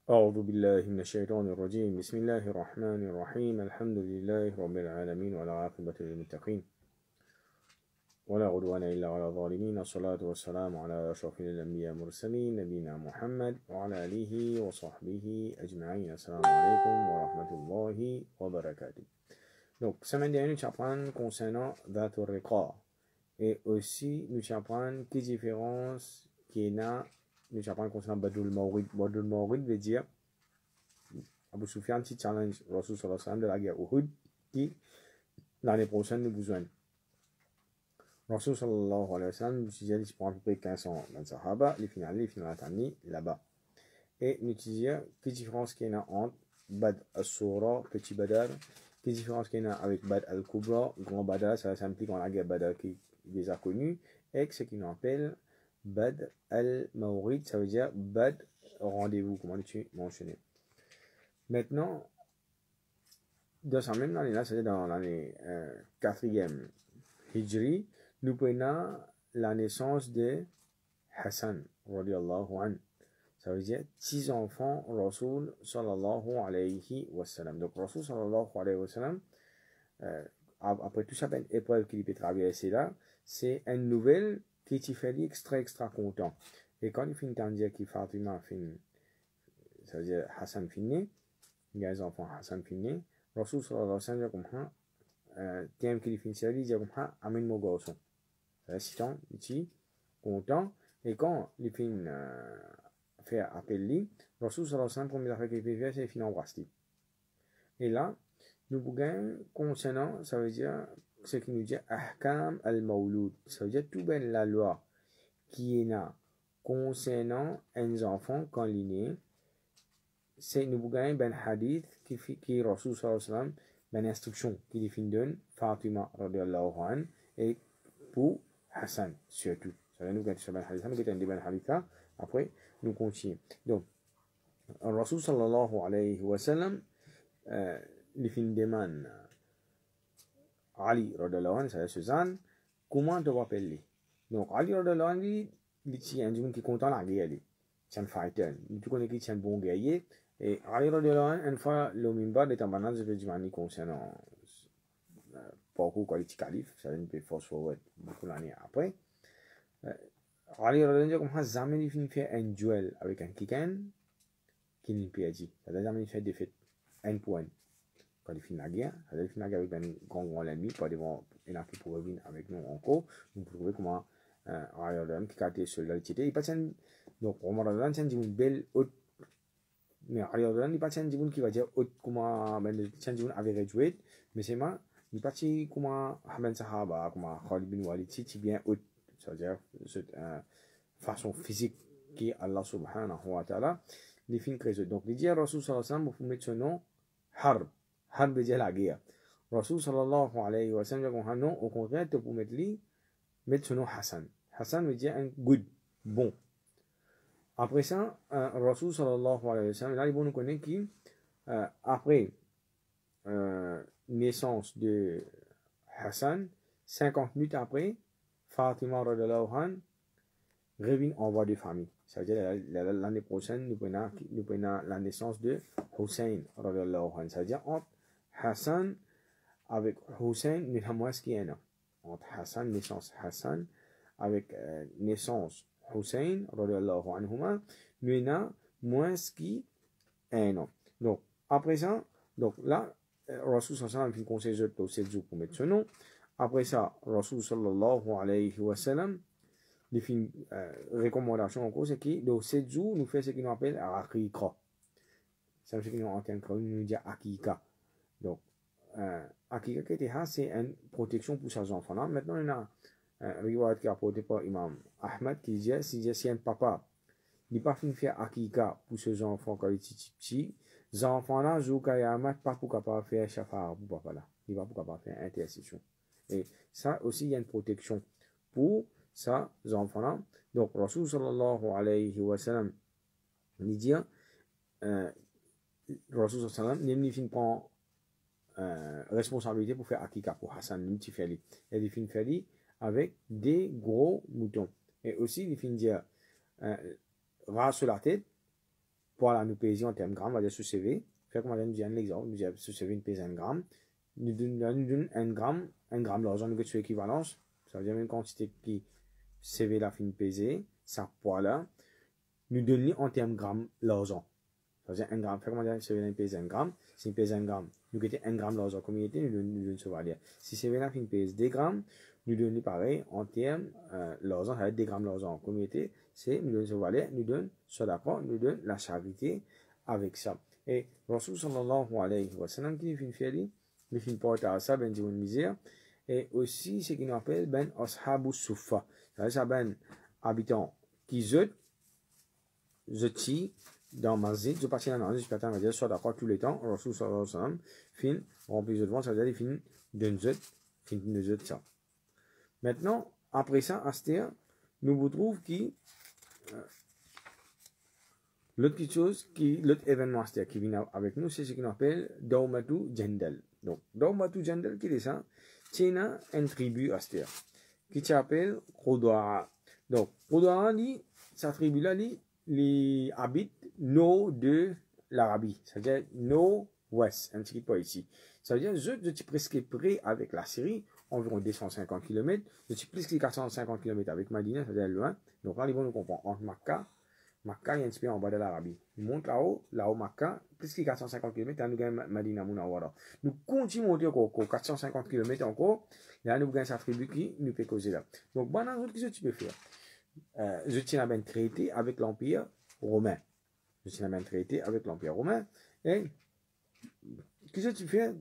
أعوذ بالله من الشيطان الرجيم بسم الله الرحمن الرحيم الحمد لله رب العالمين والعاقبة للمتقين ولا عدوان إلا على الظالمين الصلاة والسلام على أشرف الأنبياء المرسلين نبينا محمد وعلى آله وصحبه أجمعين. السلام عليكم ورحمة الله وبركاته. Donc, semaine dernière, nous apprenons concernant Dhat al-Riqa. Et aussi, nous apprenons quelle différence qu'il y a. Nous apprenons concernant Badul Mawrid. Badul Mawrid veut dire Abu Sufyan qui challenge Rasul sallallahu alayhi wa sallam de la guerre Uhud qui l'année prochaine nous besoin. Rasul sallallahu alayhi wa sallam nous disait qu'il prend à peu près 1500 dans le Sahaba, les finales là-bas. Et nous disait quelle différence qu'il y a entre Bad al-Sura, petit Badr, quelle différence qu'il y a avec Bad al-Kubra, grand Badr, ça s'implique dans la guerre Badr qui les a connus, et ce qu'on appelle Bad al-Mawrid, ça veut dire Bad rendez-vous, comme tu mentionné. Maintenant, dans cette même année-là, c'est-à-dire dans l'année 4e Hijri, nous prenons la naissance de Hassan, radiallahu anhu. Ça veut dire 6 enfants, Rasul sallallahu alayhi wa sallam. Donc, Rasul sallallahu alayhi wa sallam, après tout ça, une épreuve qu'il peut traverser là, c'est une nouvelle qui te fait extra content. Et quand il finit de dire qu'il Fatima finit, ça veut dire Hassan finit, les enfants Hassan finit, Rasul sallallahu alayhi wa sallam dit comme ça, thème qu'il finit, il dit comme ça, amène mon garçon. Ça veut dire, il est content, et quand il finit fait appel lui, Rasul sallallahu alayhi wa sallam, première affaire qu'il fait faire, c'est qu'il finit embrasser. Et là, nous pouvons concernant, ça veut dire, ce qui nous dit Ahkam al-Mawlud, ça veut dire tout bien la loi qui est là concernant un enfant quand il est né. C'est nous pouvons un hadith qui Rasul sallallahu alayhi wa sallam, une instruction qui définit donne Fatima radiallahu anha et pour Hassan surtout. Ça veut nous dire que hadith, nous avons un hadith là, après nous continuons. Donc, Rasul sallallahu alayhi wa sallam, les films demandent Ali radiallahu anhu, c'est Suzanne, comment tu vas appeler? Donc, Ali radiallahu anhu, il est un homme qui est content de la guerre. C'est un fighter. Tu connais qu'il est un bon guerrier. Et Ali radiallahu anhu, une fois, le minbar est en banane, je vais dire concernant beaucoup de qualité calife, ça veut dire fast forward beaucoup d'années après. Ali radiallahu anhu, comme ça, jamais il fait un duel avec un kikan qui n'est pas dit. Ça veut dire jamais il fait défaite un point. Quand il finit la guerre, ça veut dire qu'il finit la guerre avec un grand ennemi, pas devant une affaire pour revenir avec nous encore. Nous pouvons trouver comment Ali radiallahu anhu qui a été solidarité. Il passe un, donc Omar radiallahu anhu, c'est une belle haute. Mais Ali radiallahu anhu, il passe un qui va dire haute comment, c'est un avait réduit, mais c'est moi. Il partit comme Ahmed Sahaba, comme Khalid bin Walid, si bien haute, c'est-à-dire cette façon physique qui est Allah subhanahu wa ta'ala, les films créés. Donc, il dit à Rasul sallallahu alayhi wa sallam, vous mettez ce nom Harb. Harb veut dire la guerre. Rasul sallallahu alayhi wa sallam dit non, au contraire, tu peux mettre ce nom Hassan. Hassan veut dire un good, bon. Après ça, Rasul sallallahu alayhi wa sallam, là, il faut nous connaître qui, après, naissance de Hassan, 50 minutes après, Fatima radiallahu anha revient en voie de famille. C'est-à-dire l'année prochaine, nous prenons la naissance de Hussein radiallahu anha. C'est-à-dire entre Hassan avec Hussein, nous avons moins ce qu'il y a. Entre Hassan, naissance Hassan, avec naissance Hussein radiallahu anhuma, nous avons moins ce qu'il y a. Donc, après ça, donc là, Rasul sallallahu alayhi wa sallam conseille aux 7 jours pour mettre ce nom. Après ça, Rasul sallallahu alayhi wa sallam, les recommandations en cause, c'est que les 7 jours, nous faisons ce qu'on appelle Akika. C'est ce qu'on entend quand nous dit Akika. Donc, Akika, c'est une protection pour ces enfants-là. Maintenant, il y a un riwayat qui est apporté par Imam Ahmad qui dit si un papa n'a pas fait faire Akika pour ces enfants quand ils sont petits, les enfants-là, je ne pas pour capable faire chafar pour papa là. Il va pour capable faire intercession. Et ça aussi, il y a une protection pour ça, les enfants-là. Donc, Rasul sallallahu alayhi wa sallam, il dit, Rasul sallallahu alayhi wa sallam, il prend responsabilité pour faire Akika pour Hassan, il fait lui. Et il fait avec des gros moutons. Et aussi, il dit, ras sur la tête, pour là, nous pesons en termes grammes, on va dire sous CV. Fait qu'on va nous dire un exemple, nous dire sous CV, nous pèse 1 gramme. Nous donne 1 gramme l'argent, nous avons équivalence. Ça veut dire une quantité qui CV la fin peser, ça poids là, nous donne en termes grammes l'argent. Ça veut dire 1 gramme. Fait qu'on va dire CV la pèse 1 gramme. Si il pèse 1 gramme, nous avons 1 gramme l'argent, combien il était, nous donnons ce valeur. Si CV la fin pèse 2 grammes, nous donnons pareil en termes l'argent, ça va être 2 grammes l'argent. Combien il était, c'est nous donnons ce valeur, nous donnons soit d'accord, nous donnons la charité avec ça. Et Rasul sallallahu alayhi wa sallam qui fait faire il fait porte à ça ben une misère et aussi ce qu'on appelle ben ashabu suffa, ça ben habitants qui zeti dans masjid, je passe dans masjid, je peux dire soit d'accord tous les temps. Rasul sallallahu alayhi wa sallam fin rempli de devant, ça veut dire fin d'un zet ça. Maintenant après ça Astéa nous vous trouve qui l'autre chose l'autre événement qui vient avec nous, c'est ce qu'on appelle Dawmatu Jandal. Donc, Dawmatu Jandal, qui est ça? C'est une tribu astéa qui s'appelle Khudwa'a. Donc, Khudwa'a, sa tribu-là, il habite nord de l'Arabie. C'est-à-dire nord-ouest, un petit peu ici. Ça veut dire, je suis presque près avec la Syrie, environ 250 km. Je suis plus que 450 km avec Madina, c'est-à-dire loin. Donc, là, ils vont nous comprendre entre Makkah, il y a un petit peu en bas de l'Arabie. Nous monte là-haut, Makkah, plus que 450 km, là nous gagnons Madina Munawara. Nous continuons à monter encore 450 km encore, là nous gagnons sa tribu qui nous peut causer là. Donc, bon, qu'est-ce que tu peux faire? Je tiens à bien traiter avec l'Empire romain. Et, qu'est-ce que tu fais?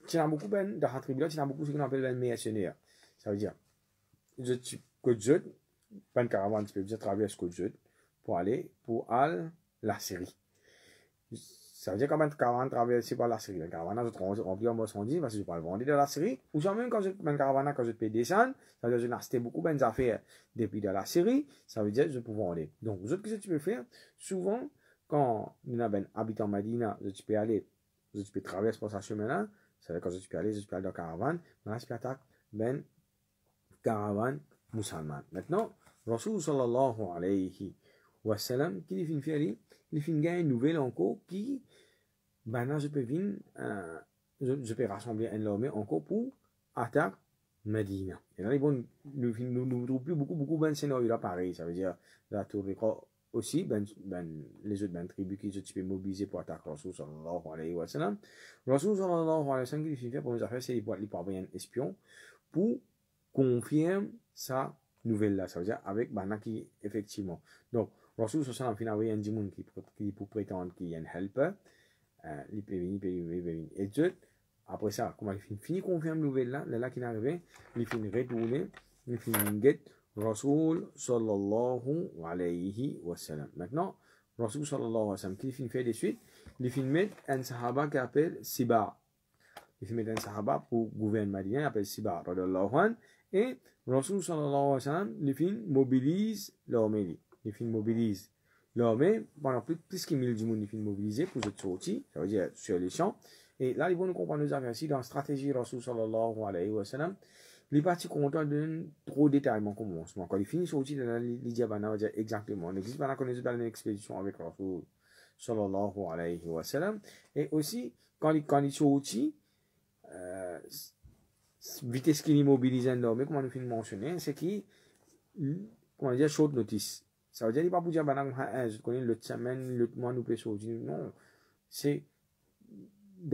Tu as beaucoup dans la tribu là, tu as beaucoup ce qu'on appelle les mercenaires. Ça veut dire, je pas une caravane, tu peux traverser Côte pour aller la Syrie. Ça veut dire quand même caravane traversée par la Syrie. La caravane, je remplis en marchandises parce que je peux le vendre de la Syrie. Ou soit même quand je prends une caravane, quand je peux descendre, ça veut dire que je n'ai beaucoup d'affaires depuis de la Syrie, ça veut dire que je peux vendre. Donc, qu'est-ce que tu peux faire? Souvent, quand nous avons un habitant Madina, je peux traverser par ce chemin-là, ça veut dire que je peux aller dans la caravane, mais je peux attaquer une caravane musulmane. Maintenant, Rasul sallallahu alayhi wa sallam, qui fin faire, il fin gagner une nouvelle encore qui, maintenant je peux rassembler un armée encore pour attaquer Medina. Et là, nous trouvons plus beaucoup de scénarios là pareil. Ça veut dire, la tour aussi, les autres tribus qui se peuvent mobiliser pour attaquer Rasul sallallahu alayhi wa sallam. Rasul sallallahu alayhi wa sallam, qui fin faire pour nous affaires, c'est les envoyer un espion pour confirmer ça nouvelle là, ça veut dire avec Bana qui effectivement. Donc, Rasul sallallahu alayhi wa sallam a un qui pour prétendre qu'il y a un helper, il peut venir. Et Dieu, après ça, comment il finit confirme nouvelle là qui est arrivé, il finit retourner, il finit get Rasul sallallahu alayhi wa sallam. Maintenant, Rasul sallallahu alayhi wa sallam, qui finit faire des suites, il finit mettre un sahaba qui appelle Siba. Il finit mettre un sahaba pour gouverner Madina, il appelle Siba, radallahu anhu. Et Rasul sallallahu alayhi wa sallam, les filles mobilisent l'armée. Pendant plus que 1000 du monde, les filles mobilisées pour être sortis, ça veut dire sur les champs. Et là, ils vont nous comprendre nos affaires ici dans la stratégie Rasul sallallahu alayhi wa sallam. Les parties content de trop détaillement commencement. Quand ils finissent sortis, ils disent, on va dire exactement. On existe pendant qu'on est dans une expédition avec Rasul sallallahu alayhi wa sallam. Et aussi, quand ils sortis, vitesse qui immobilise un homme, comme on a mentionné, c'est qui, comment dire, short notice. Ça veut dire, il n'y a pas pour dire, je connais l'autre semaine, l'autre mois, nous peut sortir. Non. C'est,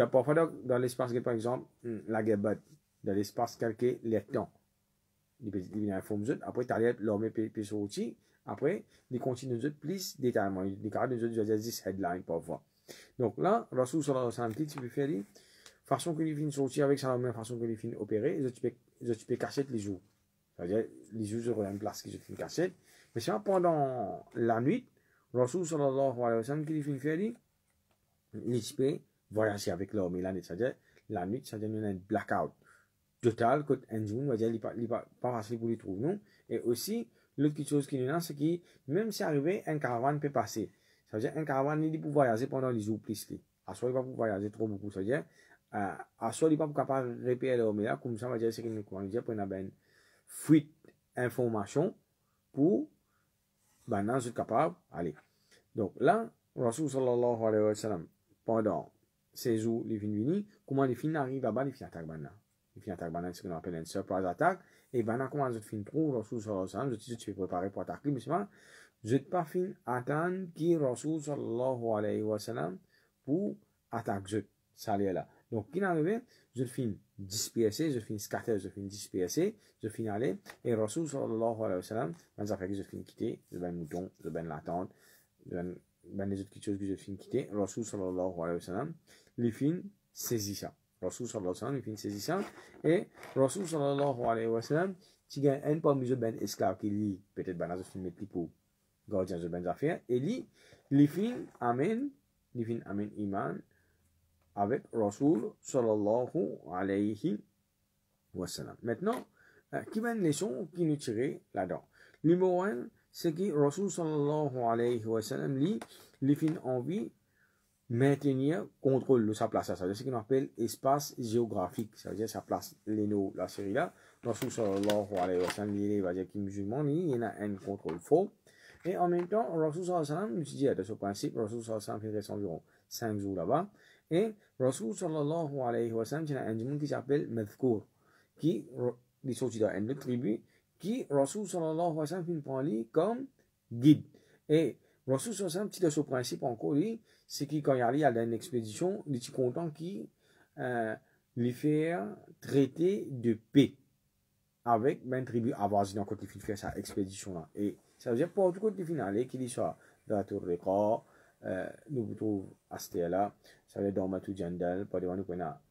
parfois, dans l'espace, par exemple, la guerre, dans l'espace, les temps. Il y a un forme, après, tu as l'homme peut sortir. Après, il continue de plus détaillement. Il y a des headlines parfois. Donc là, Rasul sallallahu alayhi wa sallam, tu peux faire, façon que les filles sortir avec ça, la même façon que les filles opérer, je peux casser les jours. C'est-à-dire, les jours, j'aurai une place qui je fais casser. Mais c'est pendant la nuit, Rasul sallallahu alayhi wa sallam, qui les filles faire, ils peuvent voyager avec l'homme et la nuit. C'est-à-dire, la nuit, ça devient un blackout total, quand un jour, on va dire, il n'est pas facile pour les trouver, non? Et aussi, l'autre chose qui nous a, c'est que même si arrivé, un caravane peut passer. Ça veut dire, un caravane, il peut voyager pendant les jours plus. À soi, il va pas voyager trop beaucoup. Ça veut dire, à soi, il n'est pas capable de repérer l'homme là, comme ça, on va dire, c'est qu'il nous dire, pour une fuite information pour, maintenant, je suis capable, allez. Donc là, Rasul sallallahu alayhi wa sallam, pendant ces jours, les fins vini, comment les fins arrivent là-bas, les fins attaquent bana. Les fins attaquent bana, c'est ce qu'on appelle une surprise attack. Et bana, comment les fins trouvent, Rasul sallallahu alayhi wa sallam, je te fais préparer pour attaquer, mais c'est pas, je te pas fin attendre qui Rasul sallallahu alayhi wa sallam pour attaquer, ça là. Donc, qui n'arrive, je finis disperser, je finis scatter, je finis disperser, je finis aller, et Rasul sallallahu alayhi wa sallam, ça fait que je finis quitter, je vais mouton, je vais l'attendre, les autres choses que je finis quitter, Rasul sallallahu alayhi wa sallam, les fins saisit ça. Rasul sallallahu alayhi wa sallam, les fins saisit ça, et Rasul sallallahu alayhi wa sallam, tu gagnes un parmi les ben esclaves qui lit, peut-être ben je finis mettre pour gardien de ben affaires, et les fins amène iman, avec Rasul sallallahu alayhi wa sallam. Maintenant, qui va une leçon qui nous tire là-dedans? Numéro 1, c'est que Rasul sallallahu alayhi wa sallam, les fin envie maintenir contrôle de sa place. Ça veut dire ce qu'on appelle espace géographique. Ça veut dire sa place, la série là. Rasul sallallahu alayhi wa sallam, il va dire qu'il est musulman, il y a un contrôle fort. Et en même temps, Rasul sallallahu alayhi wa sallam, nous dit de ce principe, Rasul sallallahu alayhi wa sallam, il reste environ 5 jours là-bas. Et Rasul sallallahu alayhi wa sallam, il y a un monde qui s'appelle Madhkour, qui est sorti dans une tribu, qui Rasul sallallahu alayhi wa sallam, il prend comme guide. Et Rasul sallallahu alayhi wa sallam, petit de ce principe encore, c'est que quand il y a une expédition, il est content qu'il les faire traiter de paix avec une tribu avoisinante quand il fait sa expédition là. Et ça veut dire pour tout côté final, qu'il soit dans la tour Riqa, nous trouvons à ce là, ça veut dire dans Matou Jandal, pas devant nous qu'on a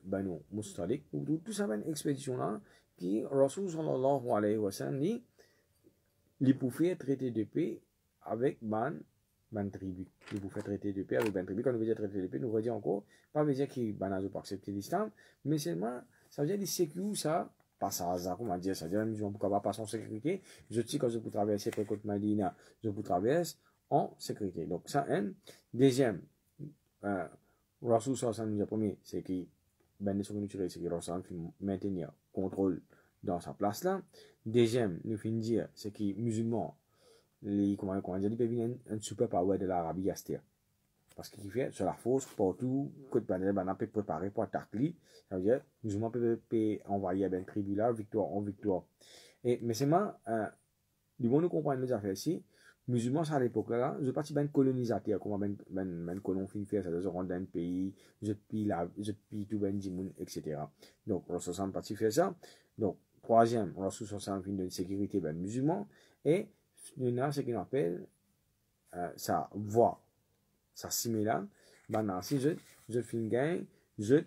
Banu Mustalik, tout ça une expédition là, qui Rasul sallallahu alayhi wa sallam dit, il pouvait traiter de paix avec ban tribu. Il pouvait traiter de paix avec ban tribu. Quand nous veut dire traiter de paix, nous veut dire encore, pas veut dire qu'il n'a pas accepté l'islam, mais seulement, ça veut dire qu'il sécure ça, pas ça hasard, comment dire, ça veut dire, les musulmans pourquoi pas son sécurité, je dis quand je peux traverser près côte Madina, je peux traverser en sécurité. Donc, ça, un. Deuxième, Rasul sallallahu nous a promis, c'est qu'il, ben, ce que nous tirons, c'est que Rasul maintenir contrôle dans sa place là. Deuxième, nous finissons dire, c'est que musulmans, comment dire, ils peuvent venir un super power de l'Arabie Astia. Parce qu'il fait sur la force, partout, côte Banel, on peut préparer pour attaquer. Ça veut dire, les musulmans peuvent envoyer une tribu là, victoire en victoire. Et, mais c'est moi, du bon, nous comprenons les affaires ici. Musulmans, à l'époque là, je parti ben colonisateur, comment ben colon fin faire, ça veut dire rendre un pays, je pille tout ben dimoun, etc. Donc, Rasul sallam parti faire ça. Donc, troisième, Rasul sallam fin de sécurité ben musulman. Et, nous avons ce qu'on appelle, sa voix, sa similaire, ben si je fin gain, je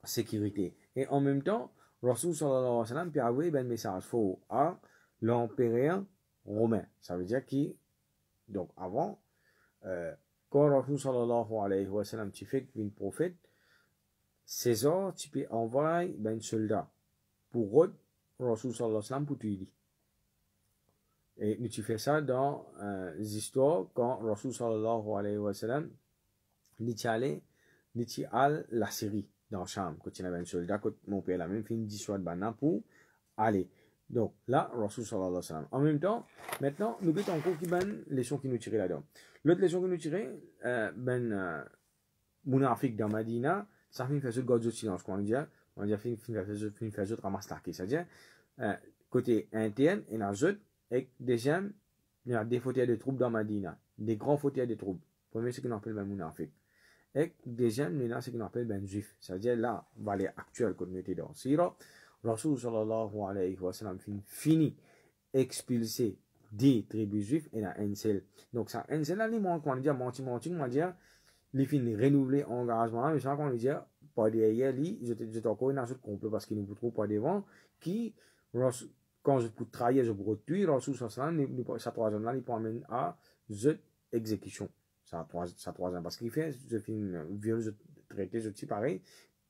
sécurité. Et en même temps, Rasul sallallahu alayhi wa sallam peut avoir un message faux à l'empereur romain. Ça veut dire qu'il, donc avant, quand Rasul sallallahu alayhi wa sallam, tu fais une prophète, César, tu peux envoyer un soldat pour Rasul sallallahu alayhi wa sallam pour tuer. Et tu fais ça dans les histoires quand Rasul sallallahu alayhi wa sallam, il allait la Syrie, dans Cham, quand il y avait un soldat, quand mon père a même fait une dissuade pour aller. Donc là, Rasul sallallahu alayhi wa sallam. En même temps, maintenant, nous avons encore une leçon qui nous tire là-dedans. L'autre leçon qui nous tire, Mounafik dans Madina, ça fait faire garde de silence, on dit, faire ramasse la c'est-à-dire, côté interne, et dans autres, et deuxième, il y a des fauteuils de troupes dans Madina, des grands fauteuils de troupes. Premier, c'est ce qu'on appelle ben Mounafik. Et deuxième, il y a ce qu'on appelle ben juif, c'est-à-dire là, vallée actuelle, communauté dans Sira. Rasul sallallahu alayhi wa sallam fini expulser des tribus juives et la NCL. Donc ça, NCL là, on dit menti, on va dire, il finit renouveler engagement, mais ça, on dit, pas derrière lui, j'étais encore une autre complot parce qu'il nous trouve pas devant, qui, quand je peux trahir, je peux tuer, Rasul sallallahu alayhi wa sallam, sa troisième là, il peut amener à cette exécution. Sa troisième, parce qu'il fait, je finis viol, je traité, je tue pareil,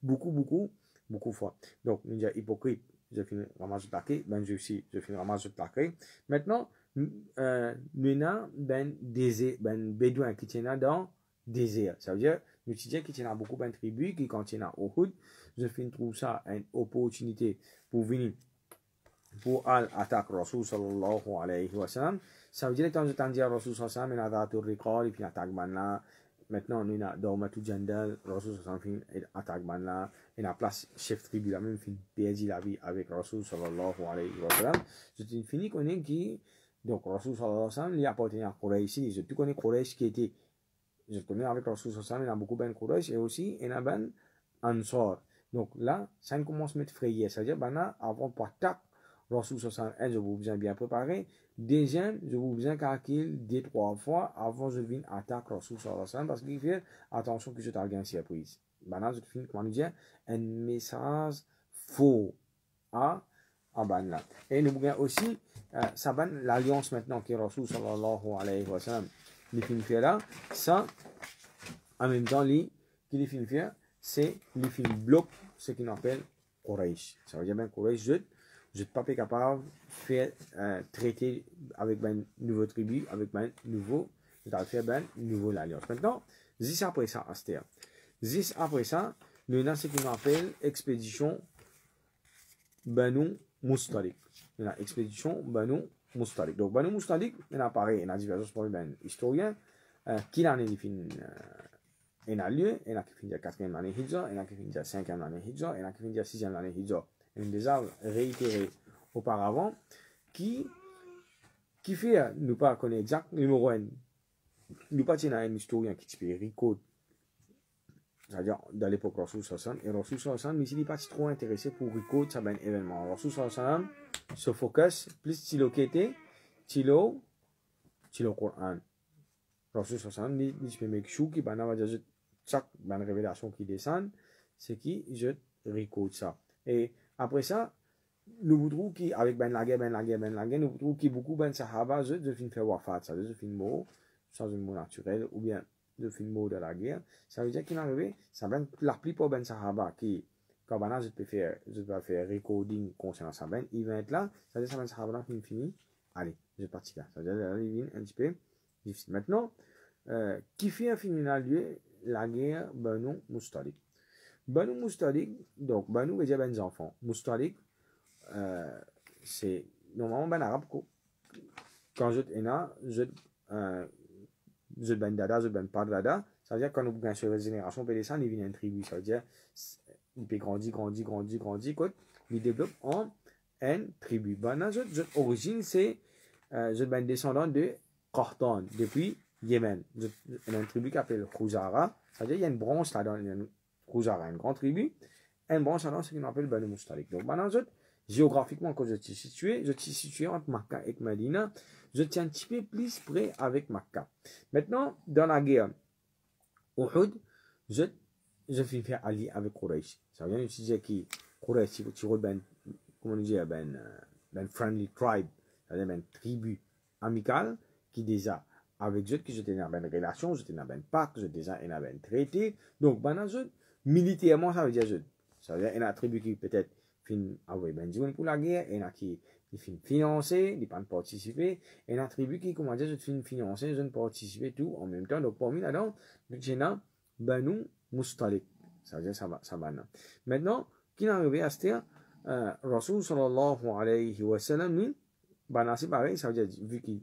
beaucoup fois. Donc, nous disons hypocrite, je finis ramasse de plaqué, ben je aussi, je finis ramasse de plaqué. Maintenant, nous avons ben bédouin qui tient dans désert. Ça veut dire, nous disons qui tient beaucoup de tribus, qui quand tient au Uhud, je finis trouve ça une opportunité pour venir pour attaquer Rasul sallallahu alayhi wa sallam. Ça veut dire que quand je Rasul sallallahu alayhi wa sallam, il a recall, puis attaque là. Maintenant, on a Dormatou Jandal, Rasul sallallahu alayhi wa sallam, attaque là. Il a place chef tribu, la même fin perdu la vie avec Rasul sallallahu alayhi wa sallam. C'est fini qu'on est qui, donc Rasul sallallahu alayhi wa sallam, il appartient à Quraysh. Je tout connais Quraysh qui était, je connais avec Rasul sallallahu alayhi wa sallam, il a beaucoup ben Quraysh et aussi il a ben Ansar. Donc là, ça commence à mettre frayé. C'est-à-dire, avant de attaquer Rasul 61, je vous besoin bien préparé. Deuxième, je vous besoin calculer 2-3 fois avant je viens attaquer Rasul 61 parce qu'il fait attention que je t'ai une surprise. Maintenant, je finis, comment dire, un message faux à Banna. Et nous voulons aussi, ça ban l'alliance maintenant que Rasul sallallahu alayhi wa sallam, les films fait là, ça, en même temps, qui les films fait, c'est les films bloquent ce qu'on appelle Quraysh. Ça veut dire bien Quraysh, je ne suis pas capable de faire traiter avec une nouvelle tribu, avec un nouveau, je vais faire une nouvelle alliance. Maintenant, juste après ça, Astéa. Juste après ça, nous avons ce qu'on appelle expédition Banu Mustalik. Nous avons expédition Banu Mustalik. Donc, Banu Mustalik, il a pareil, il a diverses problèmes historiens. Qui l'en est défini? Il a lieu, il a qui finit la 4e année Hijra, il a qui finit la 5e année Hijra, il a qui finit la 6e année Hijra. Il déjà réitéré auparavant, qui fait, nous pas connaître exact, numéro 1, nous pas tiens un historien qui s'appelle Rico, c'est-à-dire dans l'époque Rasul Sallallahu et Rasul Sallallahu, mais il n'est pas trop intéressé pour Rico, ça ben événement. Rasul Sallallahu se focus plus sur le côté, sur le Coran. Rasul Sallallahu, il peut mettre chou qui ben va dire chaque révélation qui descend, c'est qui je Rico ça. Et après ça, nous trouvons qu'avec Ben Laguerre, nous trouvons qu'il y a beaucoup de Sahaba, je finis faire wafat, ça veut dire je finis mort, sans un mot naturel, ou bien je finis mort de la guerre. Ça veut dire qu'il est arrivé, ça va la plupart de Sahaba qui, quand je peux faire recording concernant ça, il va être là, ça veut dire que ça Sahaba qui finit, allez, je partis là. Ça veut dire qu'il vient un petit peu difficile. Maintenant, qui fait finir lieu la guerre Banu Mustalik. Banu Mustalik, donc Banu veut dire ben enfants. Mustalik, c'est normalement ben arabe. Quand je ben dada, je ben pas dada, ça veut dire quand nous gagnons sur la génération, on peut descendre, il vient une tribu. Ça veut dire il peut grandir, quoi. Il développe en une tribu. Ben, origine, c'est je ben descendant de Qahtan, depuis Yémen. Il y a une tribu qui s'appelle Khuzara. Ça veut dire il y a une branche là-dedans. Khuzara, une grande tribu, une branche là ce qu'on appelle Banu Mustalik. Donc, maintenant, géographiquement, quand je suis situé entre Makkah et Medina, je tiens un petit peu plus près avec Makkah. Maintenant, dans la guerre Uhud, je vais faire allier avec Quraysh. Ça veut dire utiliser qui Quraysh, tu vois, comment on dit, ben friendly tribe, c'est-à-dire une tribu amicale qui déjà avec eux, qui j'étais dans une relation, j'étais dans un pacte, j'étais dans un traité. Donc, maintenant, militairement, ça veut dire ça veut dire qu'il y a une tribu qui peut-être finit avec Benjamin pour la guerre, il y en a qui finit financer, ils ne peuvent pas participer, et il y a une tribu qui, comment dire, je finis financer, je ne participe tout en même temps. Donc, parmi là-dedans, j'ai un Banu Mustalik. Ça veut dire ça va là. Maintenant, qui est arrivé à ce terme, Rasul sallallahu alayhi wa sallam, c'est pareil, ça veut dire, vu qu'il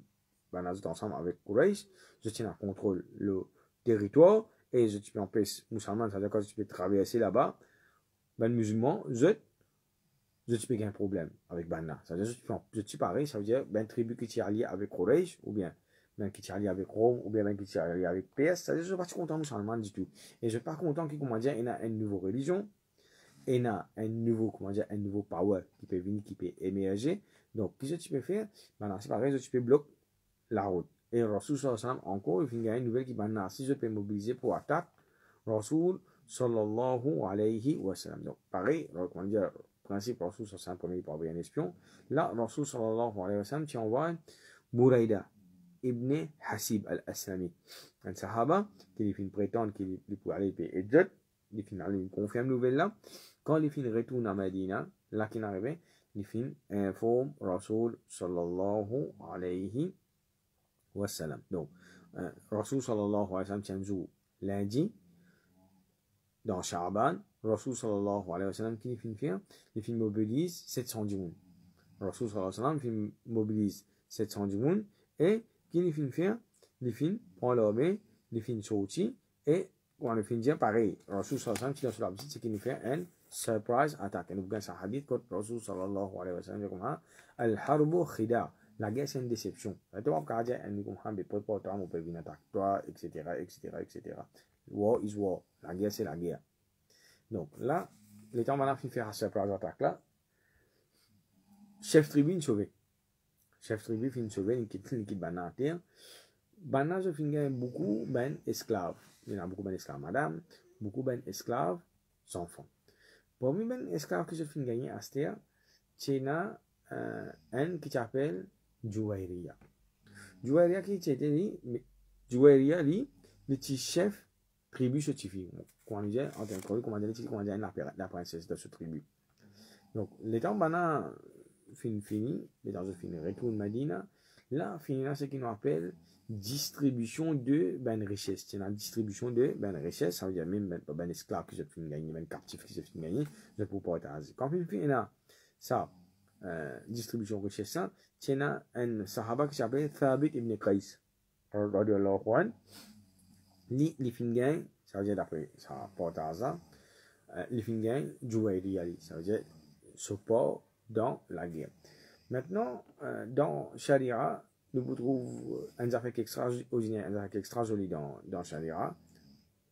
est ensemble avec Quraysh, je tiens à contrôler le territoire, et je peux empêcher musulman, c'est-à-dire quand tu peux traverser là-bas, ben musulman, je peux gagner un problème avec Banna. C'est-à-dire je suis pareil, ça veut dire ben tribu qui est allié avec Quraysh, ou bien ben qui est allié avec Rome, ou bien ben qui est allié avec PS, c'est-à-dire je ne suis pas content musulman du tout. Et je ne suis pas content qu'il, comment dire, il y a une nouvelle religion, il y a un nouveau, comment dire, un nouveau power qui peut venir, qui peut émerger. Donc, qu'est-ce que tu peux faire? Ben c'est pareil, je peux bloquer la route. Et Rasul sallallahu encore, il y a une nouvelle qui va si je peux mobiliser pour attaquer Rasul sallallahu alayhi wa sallam. Donc, pareil, comment dire, principe Rasul sallallahu premier pour envoyer un espion. Là, Rasul sallallahu alayhi wa sallam, tu envoies Buraida ibn Hasib al-Aslami. Un sahaba qui lui prétendre qu'il peut aller payer Edjot, il confirme nouvelle là. Quand il retourne à Medina, là qu'il est arrivé, il informe Rasul sallallahu alayhi wa sallam. Donc, Rasul sallallahu alayhi wa sallam tient jour lundi, dans Sha'ban, Rasul sallallahu alayhi wa sallam, qui il mobilise 700 djouns. Rasul sallallahu alayhi wa sallam mobilise 700 du monde et qui les fin faire les fins prend leur main les fins sortir et quand les fin dire pareil Rasul sallallahu alayhi wa sallam qui dans sur la visite c'est qu'il nous fait un surprise attack et nous gagne sa hadith quand Rasul sallallahu alayhi wa sallam dit comme al-harbu khida la guerre c'est une déception tu vois quand dire nous comme hambe pour pas on peut venir attaquer toi etc. War is war, la guerre c'est la guerre. Donc là les temps maintenant fin faire surprise attack là chef tribu sauvé. Chef tribu fin sauvé une quitte banane à terre. Banane je fin gagne beaucoup ben esclaves. Il y en a beaucoup ben esclaves madame, beaucoup ben esclaves enfants. Parmi ben esclaves que je fin gagner à terre, c'est un qui s'appelle Juwayriya. Juwayriya qui était lui, Juwayriya lui, le petit chef tribu certifié. Quand on dit en tant que comment dire la princesse de ce tribu. Donc les temps banane fini, les temps fini retourne Medina. Là, fini là, ce qu'on appelle distribution de ben richesse. C'est la distribution de ben richesse, ça veut dire même ben esclave qui se fait gagner, ben captif qui se fait gagner, je peux pas être. Quand fini là, ça, distribution de richesse, c'est un sahaba qui s'appelle Thabit ibn Qais. Radiyallahu anhu. Les fin gagne, ça veut dire d'après ça porte à ça, les fin gagne Juwayriya, ça veut dire support dans la guerre. Maintenant, dans Sharia, nous trouvons un affaire extraordinaire, un affaire extra joli dans Sharia.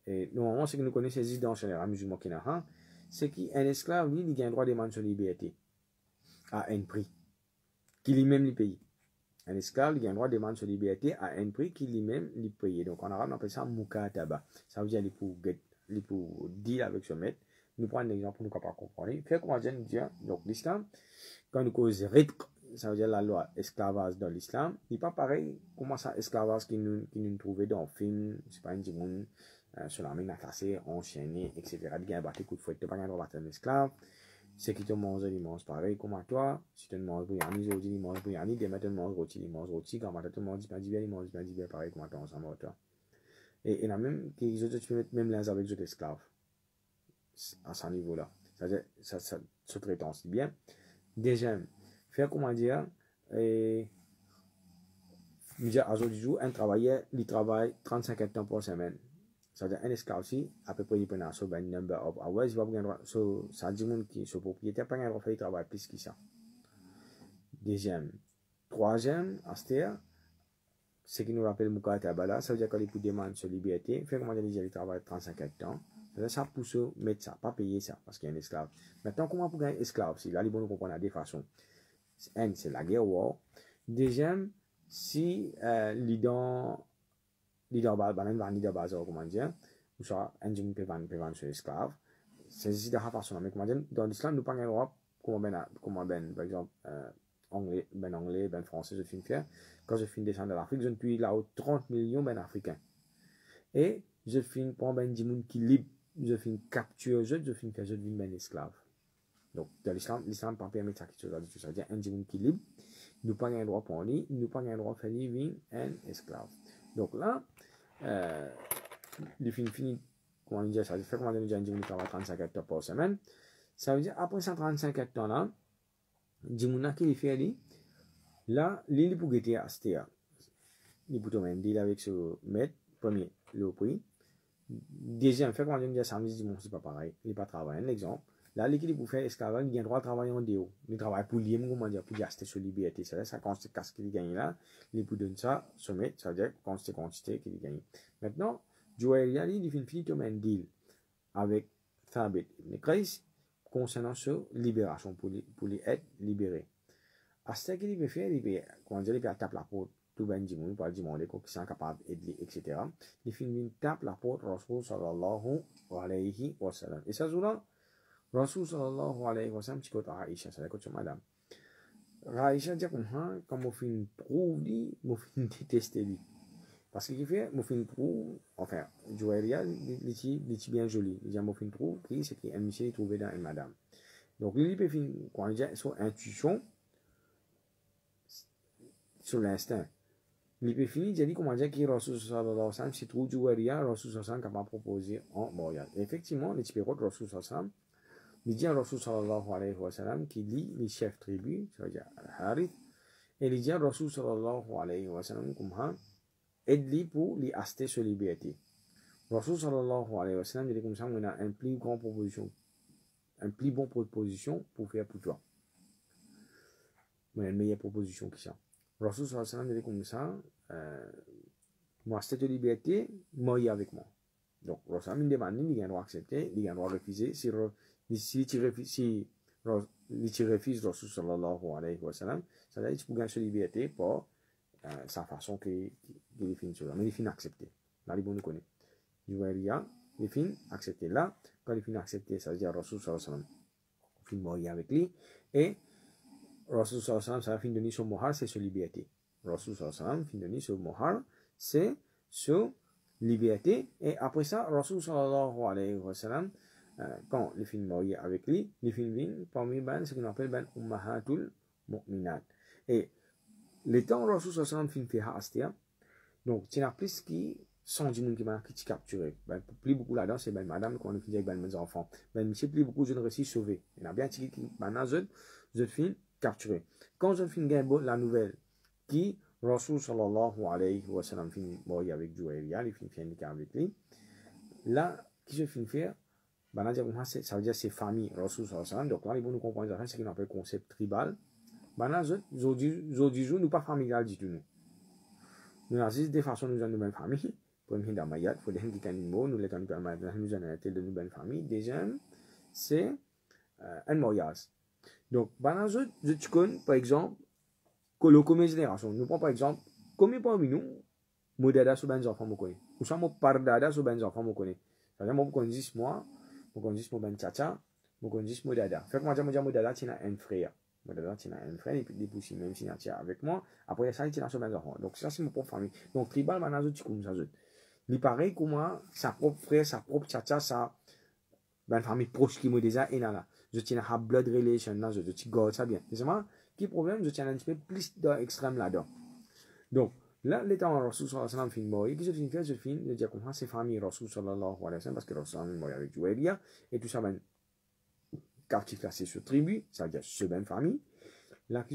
Et normalement, ce que nous connaissons dans Sharia musulman qui n'a, c'est qu'un esclave, lui, il a le droit de demander sa liberté à un prix qu'il lui-même lui paye. Un esclave, il a le droit de demander sa liberté à un prix qu'il lui-même lui paye. Donc en arabe, on appelle ça mukataba. Ça veut dire il pour deal avec ce maître. Nous prenons un exemple pour nous pas comprendre. Fait comment dire, donc l'islam, quand nous cause ritq, ça veut dire la loi esclavage dans l'islam, il n'est pas pareil comment ça esclavage qui nous trouvait dans le film, c'est pas un djimoun, sur la mine à casser, enchaîné, etc. Il y a un bâti coup de fouet, tu n'as pas le droit de battre un esclave. C'est qui te mange, il mange pareil comme à toi. Si tu manges bouillani, il mange bouillani, demain tu manges rôti, il mange rôti, quand matin tu manges pas d'hiver, il mange pas d'hiver, pareil comme à toi, ensemble à toi. Et il y en a même qui tu peux mettre même l'un avec les esclaves. À ce niveau-là. C'est-à-dire, ça se traite aussi bien. Deuxième, faire comment dire, aujourd'hui, un travailleur, il travaille 35 heures par semaine. C'est-à-dire, un esclave aussi, à peu près, il peut avoir un number of hours, il va pas avoir, ça dit que ce propriétaire n'a pas avoir fait travailler plus que ça. Deuxième. Troisième, Astéa, ce qui nous rappelle Mukataba, ça veut dire qu'il peut demander sa liberté, faire comment dire, il travaille 35 heures. Ça pour se mettre ça, pas payer ça, parce qu'il y a un esclave. Maintenant, comment pour gagner un esclave? Si là, les bons comprendre à deux façons. Un, c'est la guerre war. Deuxième, si l'ident bazar, comment dire, ou soit un djinn peut vendre sur l'esclave. C'est ici de la façon. Mais comment dire, dans l'islam, nous pas gagner droit, comment par exemple, anglais, ben français, je finis faire. Quand je finis descendre de l'Afrique, je ne puis là-haut 30 millions ben africains. Et je finis prendre ben djinn qui libre. Je finis capturer, je finis faire, je deviens un esclave. Donc, dans l'islam ne pas permettre ça, ça veut dire un djinn qui libre, nous pas un droit pour lui, nous pas un droit pour faire vivre un esclave. Donc là, le fini, comment dire ça, fait comment on dit un djinn qui travaille 35 heures par semaine, ça veut dire après 135 heures là, djinn qui fait lui, là, il pour guetter à stéa. Il peut même deal avec ce maître, premier, le prix. Deuxième, fait qu'on dit samedi, dimanche, c'est pas pareil. Il n'est pas travaillé. Un exemple. Là, l'équipe pour faire esclavage, il a le droit de travailler en déo. Il travaille pour lui, comment dire, pour acheter sa liberté. C'est ça, quand c'est qu'est-ce qu'il gagne là, il peut donner ça, sommet, ça veut dire quantité qu'il gagne. Maintenant, Juwayriya, il finit comme un deal avec Thabit ibn Qais concernant sa libération, pour lui être libéré. À ce qu'il peut faire, il peut, comment dire, il peut taper la porte. Tout ben dimoun, pas demander qui sont capables d'aider, etc. Il finit tape la porte Rasul sallallahu alayhi wa sallam. Et ça jour-là, Rasul sallallahu alayhi wa sallam, tu côté Aïcha, c'est la côté madame. Aïcha dit comme on fin prouve lui, on fin détester lui. Parce qu'il fait, on fin prouve, enfin, Juwayriya, il est bien joli. Il dit on fin prouve, c'est qu'il y a un monsieur trouvé dans une madame. Donc, il peut finir, quand il dit sur intuition, sur l'instinct. Il peut finir, il dit comment dire que Rasul sallallahu alayhi wa sallam, c'est trop Juwayriya, Rasul sallallahu alayhi wa sallam, capable de proposer en mariage. Effectivement, les types de Rasul sallallahu alayhi wa sallam, il dit à Rasul sallallahu alayhi wa sallam qui lit les chefs tribus, ça veut dire Al-Harith, et il dit à Rasul sallallahu alayhi wa sallam comme ça, aide-lui pour lui acheter sa liberté. Rasul sallallahu alayhi wa sallam dit comme ça, on a une plus grande proposition, une plus bonne proposition pour faire pour toi. On a une meilleure proposition que ça. Rasul sallallahu alayhi wa sallam dit comme ça, moi acheter ta liberté, marier avec moi. Donc, Rasul me demande, il a le droit d'accepter, il a le droit de refuser. Si tu refuses Rasul sallallahu alayhi wa sallam, ça veut dire que tu peux gagner sa liberté par sa façon qu'il finit cela. Mais il finit accepter. Là, il nous connaît. Juwairiya, il finit accepter. Là, quand il finit accepter, ça veut dire Rasul sallallahu alayhi wa sallam finit marier avec lui. Et Rasul sallallahu alayhi wa sallam, ça finit donner son mohar, c'est sa liberté. Rasul sallallahu alayhi wa sallam finit donner son mohar, c'est sa liberté. Et après ça, Rasul sallallahu alayhi wa sallam, quand les films mariés avec lui, les films viennent parmi ce qu'on appelle ben ummahatul mu'minat. Et les temps où Rasul sallallahu alayhi wa sallam fait hastia, donc il y en a plus qui sont du monde qui m'a capturé. Ben, plus beaucoup là-dedans, c'est ben madame qu'on a fait avec ben mes enfants. Ben monsieur plus beaucoup je ne réussis sauver. Il y en a bien qui maintenant je film capturé. Quand je film la nouvelle qui Rasul sallallahu alayhi wa sallam film marié avec Juwairiya, il film avec lui. Là, qui je film faire ça veut dire c'est famille Rasul sallallahu alayhi wa sallam. Donc là, ils vont nous comprendre ce qu'on appelle concept tribal. Aujourd'hui, nous pas familial du tout. Nous avons des façons de nous une bonne famille. Premier, dans Mayat, il faut des gens qui ont une mot, nous les avons permis nous avons été de une bonne famille. Deuxième, c'est un mariage. Donc, je connais, par exemple, que le combien génération. Nous prenons par exemple, combien parmi nous, modèles sur ben enfants, nous connaissons. Nous sommes pardada sur ben enfants, nous connaissons. C'est-à-dire, moi, je connais 10 mois. Je connais mon tchatcha, je connais mon dada. Fait que moi, je dis mon dada, tu as un frère. Mon dada, tu as un frère, et puis des poussines, même si tu es avec moi. Après ça, tu as sur mes enfants. Donc, ça, c'est mon propre famille. Donc, tribal, maintenant, tu connais ça. Il paraît que moi, sa propre frère, sa propre tchatcha, sa famille proche qui me déjà est là. Je tiens à blood relation, là, je garde ça bien. C'est ça, qui problème, je tiens un petit peu plus d'extrême là-dedans. Donc, là, l'état Rasul sallallahu alayhi wa sallam fin mort, qui je finis, je dis comment c'est famille Rasul sallallahu alayhi wa sallam, parce que Rasul sallallahu alayhi wa sallam est mort avec Juwairiya, et tout ça, ben, quartier classé sur tribu, ça veut dire ce même famille. Là,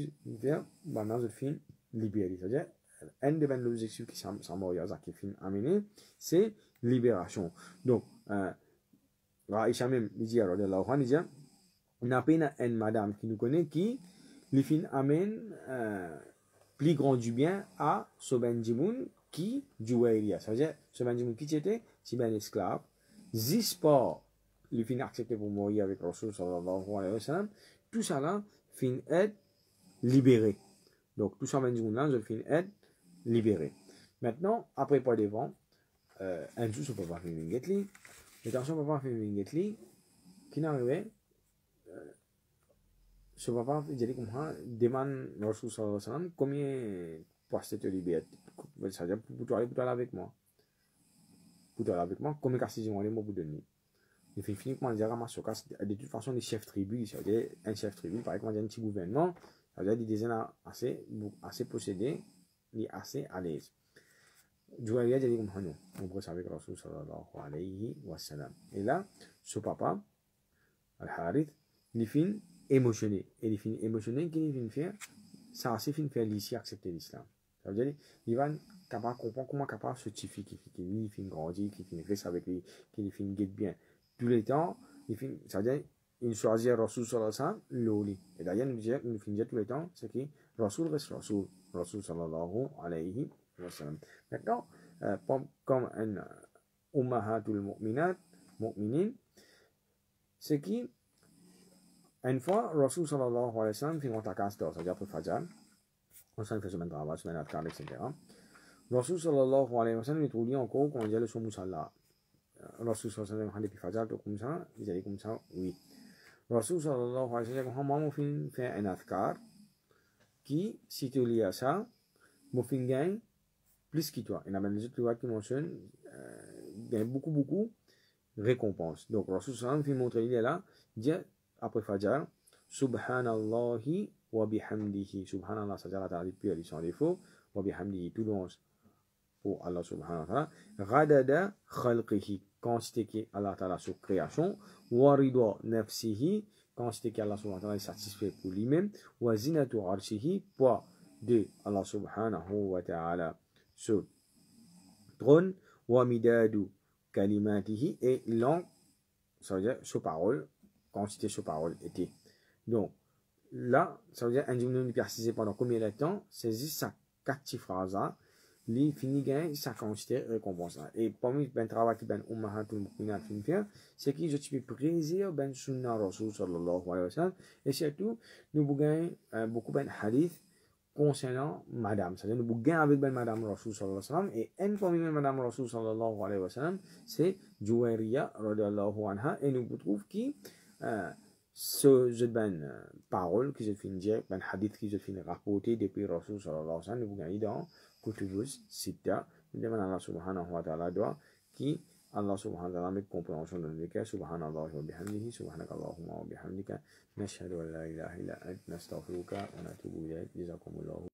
maintenant, je finis libéré. C'est-à-dire, un des objectifs qui sont morts, qui finit amené, c'est libération. Donc, Aïcha même, il dit, on a peine une madame qui nous connaît, qui, les fin amène, plus grand du bien à ce benjimoun qui Juwairiya. Ça veut dire, ce benjimoun qui était, c'est un esclave. Zisport, le fin accepté pour mourir avec Rasul sallallahu alayhi wa sallam. Tout ça là, fin être libéré. Donc, tout ça benjimoun là, je fin être libéré. Maintenant, après pas devant, un jour, ce papa fait une guetli. Mais attention, papa fait une guetli, qui n'arrivait, ce papa, il dit comme ça, demande Rasul sallallahu alayhi wa sallam, combien poste te libère? Ça veut dire, pour toi aller avec moi. Pour toi aller avec moi, combien casse moi les mots pour donner? Il fait finir comment dire, de toute façon, les chefs tribus, ça veut dire, un chef tribu, par exemple, un petit gouvernement, ça veut dire, des gens assez possédés, assez à l'aise. Juwairiya dit comme ça, on brosse avec Rasul sallallahu alayhi wa sallam. Et là, ce papa, Al-Harith, il finit émotionné. Et il finit émotionné, qu'il finit faire, ça assez finit faire l'ici accepter l'islam. Ça veut dire, il va capable comprendre comment capable se tifier, qui finit grandir, qui finit rester avec lui, qui finit guette bien. Tous les temps, il finit, ça veut dire, il choisit Rasul sallallahu alayhi wa sallam, l'oli. Et d'ailleurs, nous finit tous les temps, c'est que Rasul reste Rasul. Rasul sallallahu alayhi wa sallam. Maintenant, comme un ummahatul mu'minin, c'est qui, une fois, Rasul sallallahu alayhi wa sallam finit ta casse d'or, c'est-à-dire après Fajr, on s'en fait semaine de travail, semaine de travail, etc. Rasul sallallahu alayhi wa sallam, il trouve encore quand il y a le son musalla. Rasul sallallahu alayhi wa sallam, depuis Fajr, comme ça, il dit comme ça, oui. Rasul sallallahu alayhi wa sallam, moi, je fais un adhkar, qui, si tu lis à ça, je fais gagne plus que toi. Il y a même les autres qui mentionnent, gagne beaucoup récompense. Donc, Rasul sallallahu alayhi wa sallam, il montre, il est là, il dit, après Fajr, Subhanallahi wa bihamdihi. Subhanallah, c'est-à-dire la ta'ala pure et sans défaut. Wa bihamdihi, tout louange pour Allah subhanahu wa ta'ala. Ghadada khalqihi, quantité qui est Allah ta'ala sur création. Warida nafsihi, quantité qui est Allah subhanahu wa ta'ala est satisfait pour lui-même. Wa zinatu arshihi, poids de Allah subhanahu wa ta'ala sur trône. Wa midadu kalimatihi, et langue, ça veut dire sur parole, quantité sur parole était. Donc, là, ça veut dire un diminué précisé pendant combien de temps, c'est juste ça, 4 phrases là, les finis gain, ça quantité récompense là. Et parmi le travail que ben ummahatul mu'minat fin faire, c'est qu'ils ont plaisir ben sunna rasul sallallahu alayhi wa sallam, et surtout, nous gagnons beaucoup ben hadith concernant madame. C'est-à-dire, nous gagnons avec ben madame rasul sallallahu alayhi wa sallam, et une parmi madame rasul sallallahu alayhi wa sallam, c'est Juwairiya radiyallahu anha, et nous trouvons qui ce ben parole que je finis dire, ben hadith que je finis rapporter depuis Rasul sallallahu alayhi wa sallam, nous gagnons dans Kutubus Sitta, nous demandons Allah subhanahu wa ta'ala doit qui Allah subhanahu wa ta'ala met compréhension dans le cas, subhanallah wa bihamdihi, subhanakallahumma wa bihamdika, nashhadu an la ilaha illa ant, nastaghfiruka wa natubu ilayk, jazakumullahu.